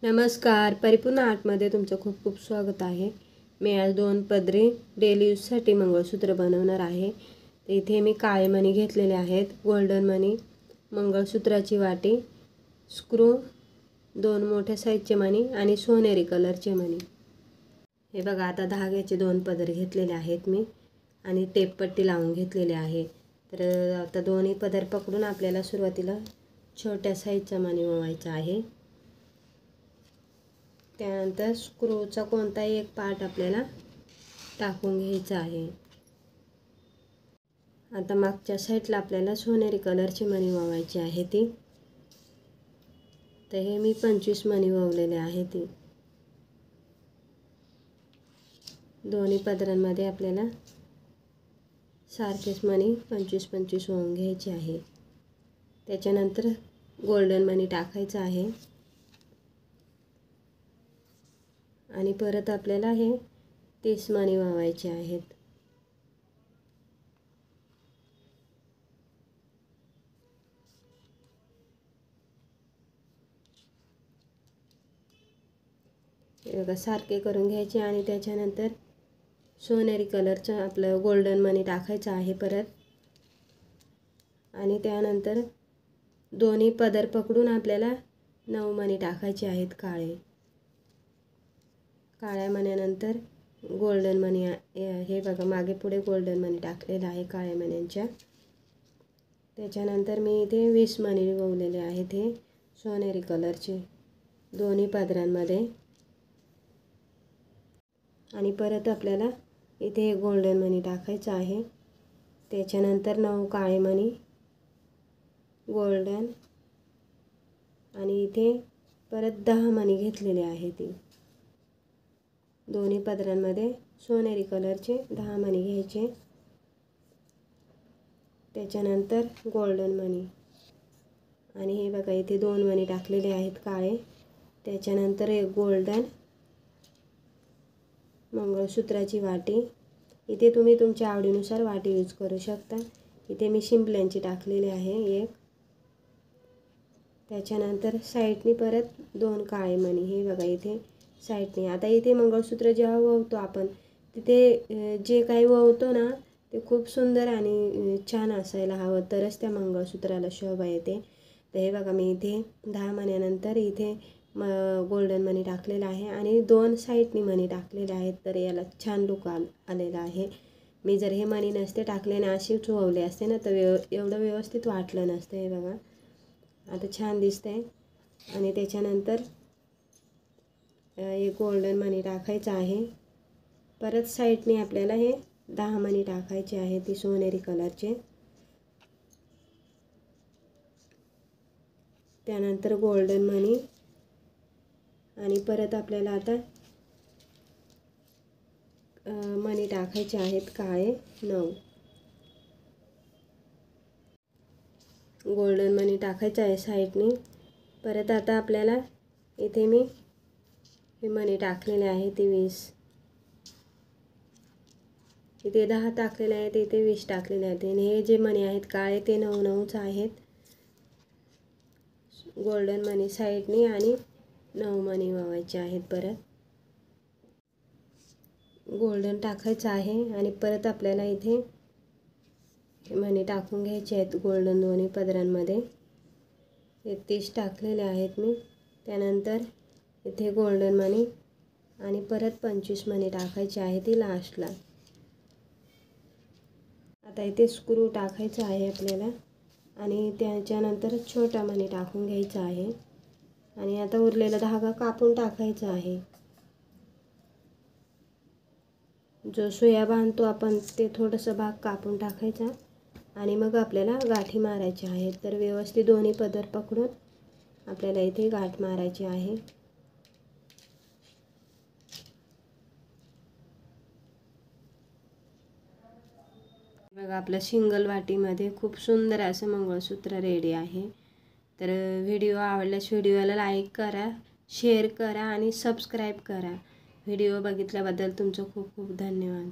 नमस्कार, परिपूर्ण आर्टमध्ये तुमचं खूप खूप स्वागत आहे। मी आज 2 पदरी डेली यूजसाठी मंगळसूत्र बनवणार आहे। इथे मी काळे मणी घेतलेले आहेत, गोल्डन मणी, मंगळसूत्राची वाटी, स्क्रू, 2 मोठ्या साईजचे मणी आणि सोनेरी कलरचे मणी। हे बघा, आता धाग्याचे 2 पदर घेतलेले आहेत मी आणि टेप पट्टी लावून घेतलेली आहे। तर आता दोन्ही पदर पकडून आपल्याला सुरुवातीला छोट्या साईजचा मणी ओवायचा आहे। त्यानंतर स्क्रूचा कोणताही एक पार्ट आपल्याला टाकून घ्यायचा आहे। आता मागच्या साईडला आपल्याला सोनेरी कलरची मणी ओवायची आहे ती। तर हे मी 25 मणी ओवलेले आहे ती। दोन्ही पदरांमध्ये आपल्याला सारखेच मणी 25-25 ओवून घ्यायचे आहे। त्याच्यानंतर गोल्डन मणी टाकायचा आहे आणि परत आपल्याला हे 30 मणी ओवायचे आहेत। हे बघा, सारखे करून घ्यायचे आणि त्याच्यानंतर सोनेरी कलरचं आपलं गोल्डन मणी टाकायचं आहे परत। आणि त्यानंतर दोन्ही पदर पकडून आपल्याला 9 मणी टाकायचे आहेत काळे। काळ्या मण्यानंतर गोल्डन मणी, हे बघा मागे पुढे गोल्डन मणी टाकलेला आहे काळ्या मण्यांच्या। त्याच्यानंतर मी इथे 20 मणी ओवलेले आहेत हे सोनेरी कलरचे दोन्ही पदरांमध्ये। आणि परत आपल्याला इथे गोल्डन मणी टाकायचं आहे। त्याच्यानंतर 9 काळे मणी, गोल्डन, आणि इथे परत 10 मणी घेतलेले आहे ती। दोन्ही पदरांमध्ये सोनेरी कलरचे 10 मणी घ्यायचे। त्याच्यानंतर गोल्डन मणी, आणि हे बघा इथे 2 मणी टाकलेले आहेत काळे। त्याच्यानंतर एक गोल्डन, मंगळसूत्राची वाटी, इथे तुम्ही तुमच्या आवडीनुसार वाटी यूज करू शकता। इथे मी शिंपल्यांची टाकलेली आहे एक। त्याच्यानंतर साईडनी परत 2 काळे मणी, हे बघा इथे साईडनी। आता इथे मंगळसूत्र जेव्हा ओवतो आपण, तिथे जे काही ओवतो ना ते खूप सुंदर आणि छान असायला हवं, तरच त्या मंगळसूत्राला शोभा येते। तर हे बघा, मी इथे 10 मण्यानंतर इथे गोल्डन मणी टाकलेला आहे आणि 2 साईडनी मणी टाकलेले आहेत, तर याला छान लुक आलेला आहे। मी जर हे मणी नसते टाकले ना, अशीच ओवले असते ना, तर एवढं व्यवस्थित वाटलं नसतं। हे बघा, आता छान दिसतंय। आणि त्याच्यानंतर एक गोल्डन मणी टाकायचं आहे। परत साईडने आपल्याला हे 10 मणी टाकायचे आहे ती सोनेरी कलरचे। त्यानंतर गोल्डन मणी, आणि परत आपल्याला आता मणी टाकायचे आहेत काळे 9। गोल्डन मणी टाकायचं आहे साईडनी। परत आता आपल्याला इथे मी हे मणी टाकलेले आहे ते 20, इथे 10 टाकलेले आहेत, इथे 20 टाकलेले आहेत। आणि हे जे मणी आहेत काळे ते 9-9च आहेत। गोल्डन मणी साईडनी आणि 9 मणी ओवायचे आहेत। परत गोल्डन टाकायचं आहे आणि परत आपल्याला इथे मणी टाकून घ्यायचे आहेत गोल्डन दोन्ही पदरांमध्ये। हे 30 टाकलेले आहेत मी। त्यानंतर इथे गोल्डन मणी आणि परत 25 मणी टाकायचे आहे ती लास्टला। आता इथे स्क्रू टाकायचा आहे आपल्याला आणि त्याच्यानंतर छोटा मणी टाकून घ्यायचा आहे आणि आता उरलेला धागा कापून टाकायचा आहे। जो सुया बांधतो आपण ते थोडंसं भाग कापून टाकायचा आणि मग आपल्याला गाठी मारायच्या आहेत। तर व्यवस्थित दोन्ही पदर पकडून आपल्याला इथे गाठ मारायची आहे। बघा, आपलं सिंगल वाटीमध्ये खूप सुंदर असं मंगळसूत्र रेडी आहे। तर व्हिडिओ आवडल्यास व्हिडिओला लाईक करा, शेअर करा आणि सबस्क्राईब करा। व्हिडिओ बघितल्याबद्दल तुमचं खूप खूप धन्यवाद।